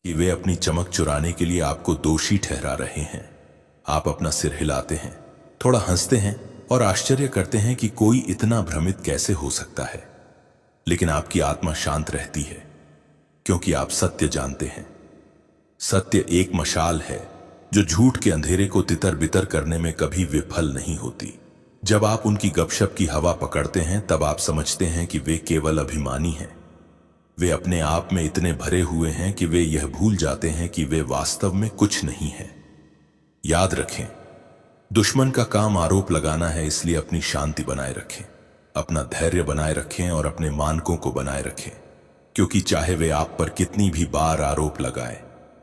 कि वे अपनी चमक चुराने के लिए आपको दोषी ठहरा रहे हैं। आप अपना सिर हिलाते हैं, थोड़ा हंसते हैं और आश्चर्य करते हैं कि कोई इतना भ्रमित कैसे हो सकता है। लेकिन आपकी आत्मा शांत रहती है, क्योंकि आप सत्य जानते हैं। सत्य एक मशाल है जो झूठ के अंधेरे को तितर बितर करने में कभी विफल नहीं होती। जब आप उनकी गपशप की हवा पकड़ते हैं, तब आप समझते हैं कि वे केवल अभिमानी हैं। वे अपने आप में इतने भरे हुए हैं कि वे यह भूल जाते हैं कि वे वास्तव में कुछ नहीं हैं। याद रखें, दुश्मन का काम आरोप लगाना है, इसलिए अपनी शांति बनाए रखें, अपना धैर्य बनाए रखें और अपने मानकों को बनाए रखें, क्योंकि चाहे वे आप पर कितनी भी बार आरोप लगाएं,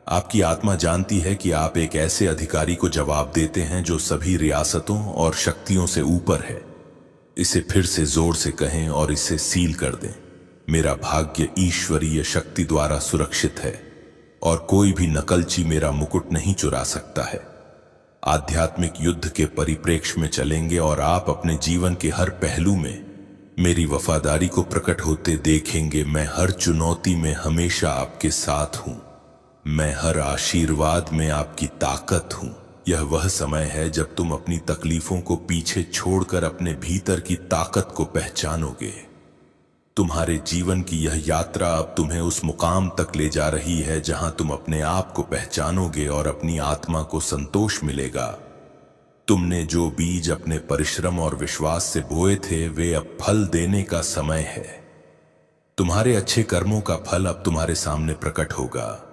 आपकी आत्मा जानती है कि आप एक ऐसे अधिकारी को जवाब देते हैं जो सभी रियासतों और शक्तियों से ऊपर है। इसे फिर से जोर से कहें और इसे सील कर दें। मेरा भाग्य ईश्वरीय शक्ति द्वारा सुरक्षित है और कोई भी नकलची मेरा मुकुट नहीं चुरा सकता है। आध्यात्मिक युद्ध के परिप्रेक्ष्य में चलेंगे और आप अपने जीवन के हर पहलू में मेरी वफादारी को प्रकट होते देखेंगे। मैं हर चुनौती में हमेशा आपके साथ हूं। मैं हर आशीर्वाद में आपकी ताकत हूं। यह वह समय है जब तुम अपनी तकलीफों को पीछे छोड़कर अपने भीतर की ताकत को पहचानोगे। तुम्हारे जीवन की यह यात्रा अब तुम्हें उस मुकाम तक ले जा रही है जहां तुम अपने आप को पहचानोगे और अपनी आत्मा को संतोष मिलेगा। तुमने जो बीज अपने परिश्रम और विश्वास से बोए थे, वे अब फल देने का समय है। तुम्हारे अच्छे कर्मों का फल अब तुम्हारे सामने प्रकट होगा।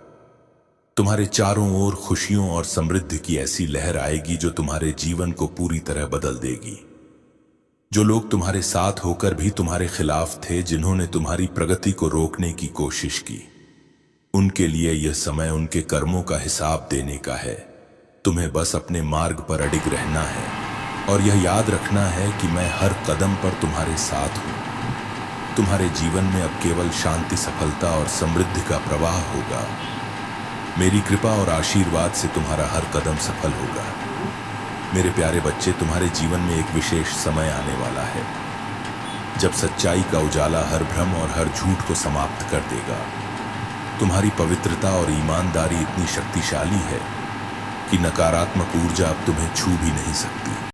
तुम्हारे चारों ओर खुशियों और समृद्धि की ऐसी लहर आएगी जो तुम्हारे जीवन को पूरी तरह बदल देगी। जो लोग तुम्हारे साथ होकर भी तुम्हारे खिलाफ थे, जिन्होंने तुम्हारी प्रगति को रोकने की कोशिश की, उनके लिए यह समय उनके कर्मों का हिसाब देने का है। तुम्हें बस अपने मार्ग पर अडिग रहना है और यह याद रखना है कि मैं हर कदम पर तुम्हारे साथ हूं। तुम्हारे जीवन में अब केवल शांति, सफलता और समृद्धि का प्रवाह होगा। मेरी कृपा और आशीर्वाद से तुम्हारा हर कदम सफल होगा। मेरे प्यारे बच्चे, तुम्हारे जीवन में एक विशेष समय आने वाला है जब सच्चाई का उजाला हर भ्रम और हर झूठ को समाप्त कर देगा। तुम्हारी पवित्रता और ईमानदारी इतनी शक्तिशाली है कि नकारात्मक ऊर्जा अब तुम्हें छू भी नहीं सकती।